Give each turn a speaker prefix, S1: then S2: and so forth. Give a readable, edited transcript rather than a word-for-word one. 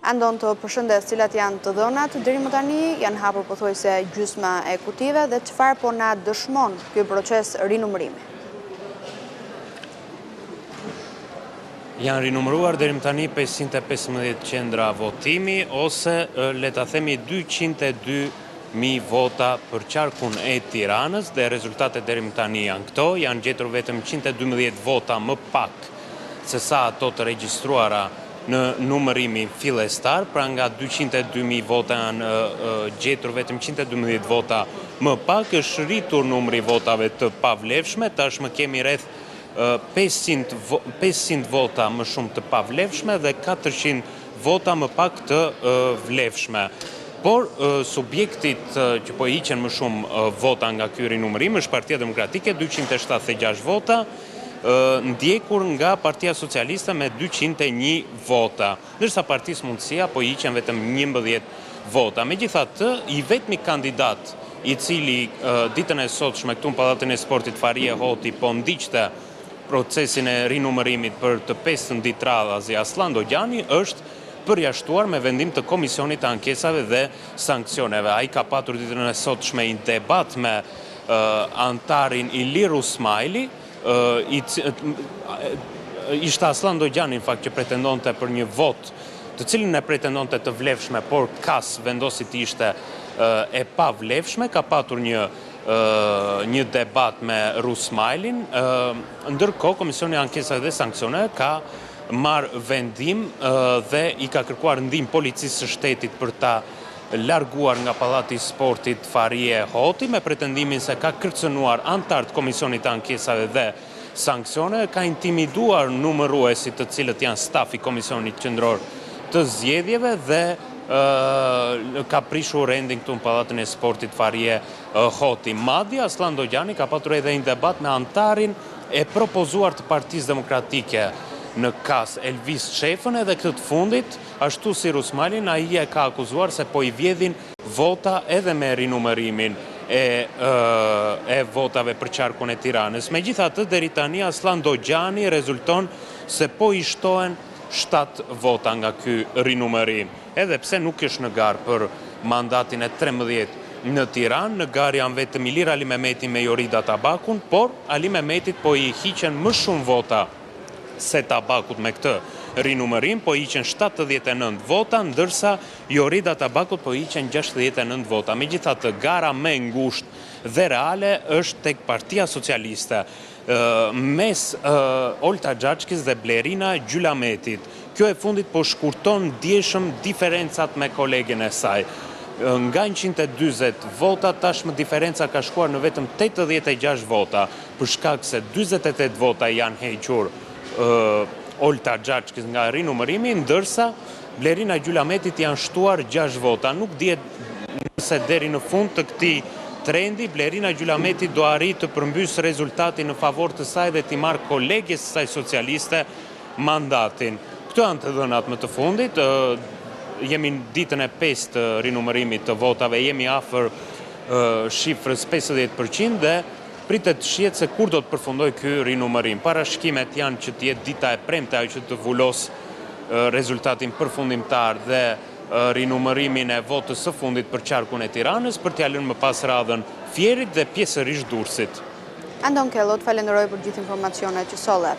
S1: Andon të përshëndes cilat janë të dhënat, deri më tani janë hapur pothuajse gjysma e kutive dhe çfarë po na dëshmon ky proces rinumërimi?
S2: Janë rinumëruar deri më tani 515 qendra votimi ose le ta themi 202.000 vota për qarkun e Tiranës dhe rezultatet deri më tani janë këto, janë gjetur vetëm 112 vota më pak se sa ato të regjistruara në numërimin fillestar, pra nga 202.000 vota janë gjetur vetëm 112 vota më pak, është rritur numri votave të pavlefshme, tashmë kemi rreth 500 vota më shumë të pavlefshme dhe 400 vota më pak të vlefshme. Por subjektit që po hiqen më shumë vota nga ky rinumërim është Partia Demokratike 276 vota, ndjekur nga Partia Socialiste me 201 vota, ndërsa Partisë Mundësia po hiqen vetëm 11 vota. Megjithatë, i vetmi kandidat i cili ditën e sotshme këtu në Pallatin e Sportit Farie Hoti po ndiqte procesin e rinumërimit për të 15 radhazi Aslan Dogjani është përjashtuar me vendim të Komisionit të Ankesave dhe Sanksioneve. Ai ka patur ditën e sotshme një debat me antarin Ilir Usmajli, ishte Aslan Dogjani në fakt që pretendonte për një vot të cilin e pretendonte të vlefshme, por KAS vendosi të ishte e pa vlefshme, ka patur një debat me Rusmajlin, ndërkohë Komisioni i Ankesave dhe Sanksioneve ka marrë vendim dhe i ka kërkuar ndihmë policisë së shtetit për ta larguar nga Pallati i Sportit Farie Hoti me pretendimin se ka kërcënuar antar të Komisionit të Ankesave dhe Sanksioneve, ka intimiduar numëruesit të cilët janë staf i Komisionit Qendror të Zgjedhjeve dhe ka prishur rendin këtu në Pallatin e Sportit Farie Hoti. Madje Aslan Dogjani ka patur edhe një debat me antarin e propozuar të Partisë Demokratike në KAS, Elvis Shefën, edhe këtë fundit, ashtu si Rusmalin, ai e ka akuzuar se po i vjedhin vota edhe me rinumërimin e votave për qarkun e Tiranës. Megjithatë, deri tani Aslan Dogjani rezulton se po i shtohen 7 vota nga ky rinumërim. Edhe pse nuk është në garë për mandatin e 13 në Tiranë, në garë janë vetëm Ilir Ali Mehmeti me Jorida Tabakun, por Ali Mehmetit po i hiqen më shumë vota se Tabakut me këtë rinumërim, po hiqen 79 vota, ndërsa Jorida Tabakut po hiqen 69 vota. Megjithatë, gara më ngushtë dhe reale është tek Partia Socialiste, mes Olta Xhaçkis dhe Blerina Gjylametit. Kjo e fundit po shkurton ndjeshëm diferencat me kolegen e saj. Nga 140 vota, tashmë diferenca ka shkuar në vetëm 86 vota, për shkak se 48 vota janë hequr Olta Xhaçkis nga rinumërimi, ndërsa Blerina Gjylametit janë shtuar 6 vota. Nuk dihet nëse deri në fund të këtij trendi Blerina Gjylameti do arritë të përmbysë rezultatin në favor të saj dhe t'i marrë kolegjes së saj socialiste mandatin. Këto janë të dhënat më të fundit. Jemi në ditën e 5 të rinumërimit të votave, jemi afër shifrës 50% dhe pritet shihet se kur do të përfundoj ky rinumërim. Parashkimet janë që të jetë dita e premte ajo që të vulos rezultatin përfundimtar dhe rinumërimin e votës së fundit për qarkun e Tiranës, për t'ia lënë më pas radhën Fierit dhe pjesërisht Durrësit.
S1: Andon Kello, falenderoj për gjithë informacionet që solle.